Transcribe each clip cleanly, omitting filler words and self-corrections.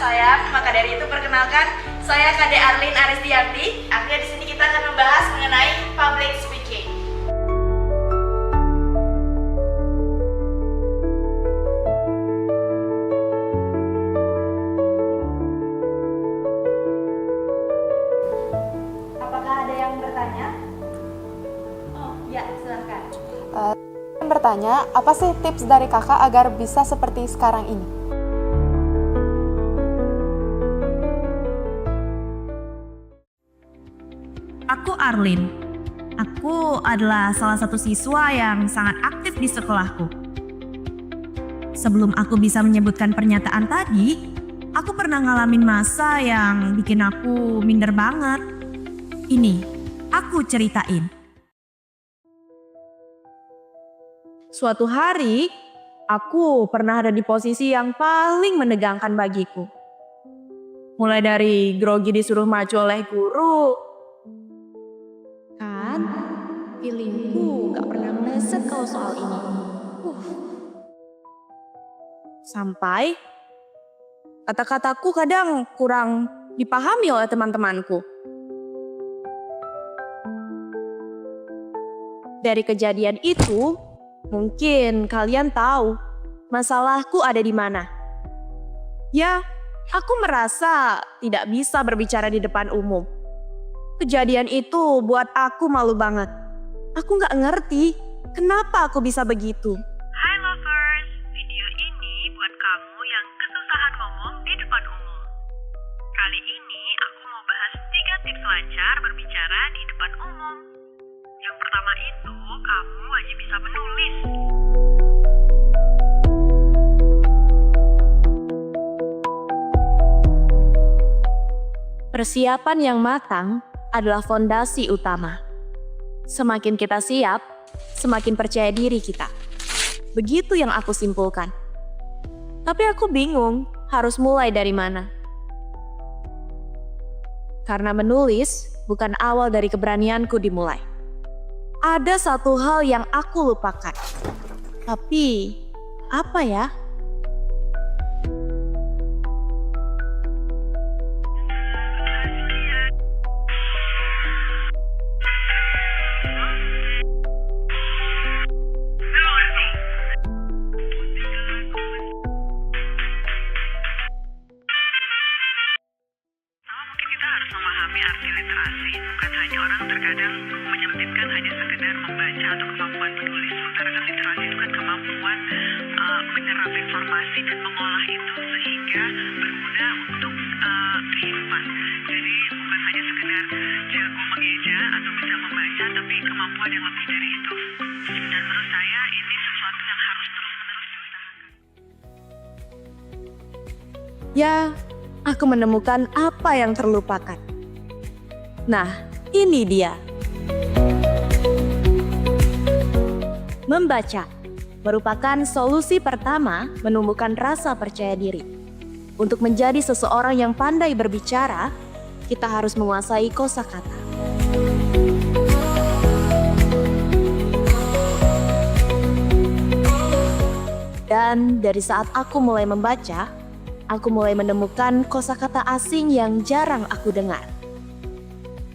sayang. Maka dari itu perkenalkan, saya Kade Arlin Aristianti. Akhirnya di sini kita akan membahas mengenai public speaking. Apakah ada yang bertanya? Oh, ya, silahkan. Bertanya, apa sih tips dari kakak agar bisa seperti sekarang ini? Aku Arlin. Aku adalah salah satu siswa yang sangat aktif di sekolahku. Sebelum aku bisa menyebutkan pernyataan tadi, aku pernah ngalamin masa yang bikin aku minder banget. Ini, aku ceritain. Suatu hari, aku pernah ada di posisi yang paling menegangkan bagiku. Mulai dari grogi disuruh maju oleh guru. Kan, feelingku gak pernah meleset kalau soal ini. Sampai, kata-kataku kadang kurang dipahami oleh teman-temanku. Dari kejadian itu, mungkin kalian tahu masalahku ada di mana. Ya, aku merasa tidak bisa berbicara di depan umum. Kejadian itu buat aku malu banget. Aku gak ngerti kenapa aku bisa begitu. Hai lovers, video ini buat kamu yang kesusahan ngomong di depan umum. Kali ini aku mau bahas 3 tips lancar berbicara di depan umum. Yang pertama itu, kamu wajib bisa menulis. Persiapan yang matang adalah fondasi utama. Semakin kita siap, semakin percaya diri kita. Begitu yang aku simpulkan. Tapi aku bingung harus mulai dari mana. Karena menulis bukan awal dari keberanianku dimulai. Ada satu hal yang aku lupakan. Tapi, apa ya? Memahami arti literasi, bukan hanya orang terkadang menyempitkan hanya sekedar membaca atau kemampuan menulis. Sementara kan literasi itu kan kemampuan menyerap informasi dan mengolah itu sehingga berguna untuk kehidupan. Jadi bukan hanya sekedar jago mengeja atau bisa membaca, tapi kemampuan yang lebih dari itu. Dan menurut saya ini sesuatu yang harus terus-menerus diusahakan. Ya, aku menemukan apa yang terlupakan. Nah, ini dia. Membaca merupakan solusi pertama menumbuhkan rasa percaya diri. Untuk menjadi seseorang yang pandai berbicara, kita harus menguasai kosakata. Dan dari saat aku mulai membaca, aku mulai menemukan kosakata asing yang jarang aku dengar.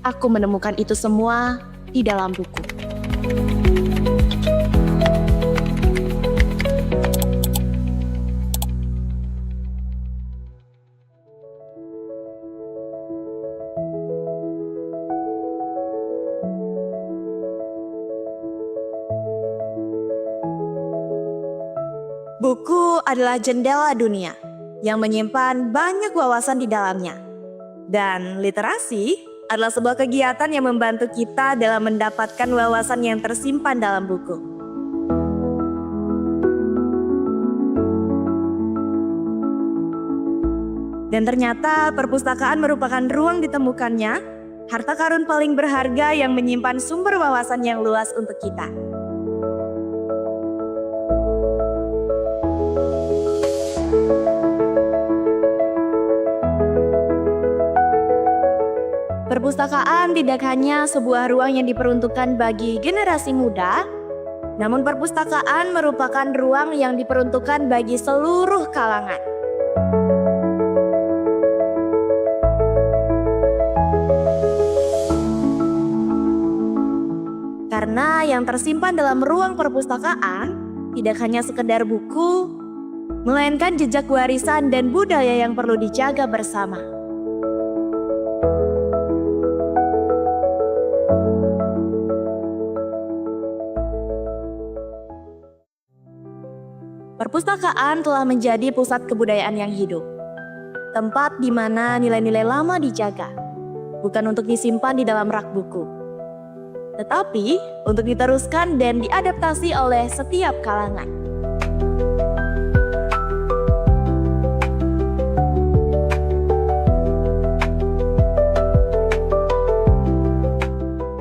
Aku menemukan itu semua di dalam buku. Buku adalah jendela dunia yang menyimpan banyak wawasan di dalamnya. Dan literasi adalah sebuah kegiatan yang membantu kita dalam mendapatkan wawasan yang tersimpan dalam buku. Dan ternyata perpustakaan merupakan ruang ditemukannya harta karun paling berharga yang menyimpan sumber wawasan yang luas untuk kita. Perpustakaan tidak hanya sebuah ruang yang diperuntukkan bagi generasi muda, namun perpustakaan merupakan ruang yang diperuntukkan bagi seluruh kalangan. yang tersimpan dalam ruang perpustakaan tidak hanya sekedar buku, melainkan jejak warisan dan budaya yang perlu dijaga bersama. Perpustakaan telah menjadi pusat kebudayaan yang hidup. Tempat di mana nilai-nilai lama dijaga, bukan untuk disimpan di dalam rak buku, tetapi untuk diteruskan dan diadaptasi oleh setiap kalangan.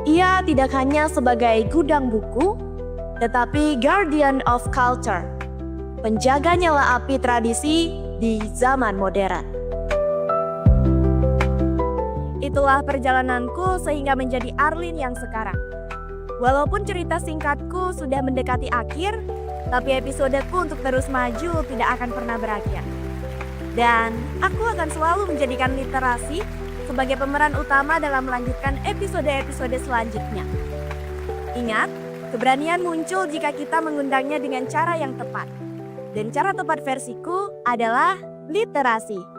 Ia tidak hanya sebagai gudang buku, tetapi guardian of culture, penjaga nyala api tradisi di zaman modern. Itulah perjalananku sehingga menjadi Arlin yang sekarang. Walaupun cerita singkatku sudah mendekati akhir, tapi episodeku untuk terus maju tidak akan pernah berakhir. Dan aku akan selalu menjadikan literasi sebagai pemeran utama dalam melanjutkan episode-episode selanjutnya. Ingat, keberanian muncul jika kita mengundangnya dengan cara yang tepat. Dan cara tepat versiku adalah literasi.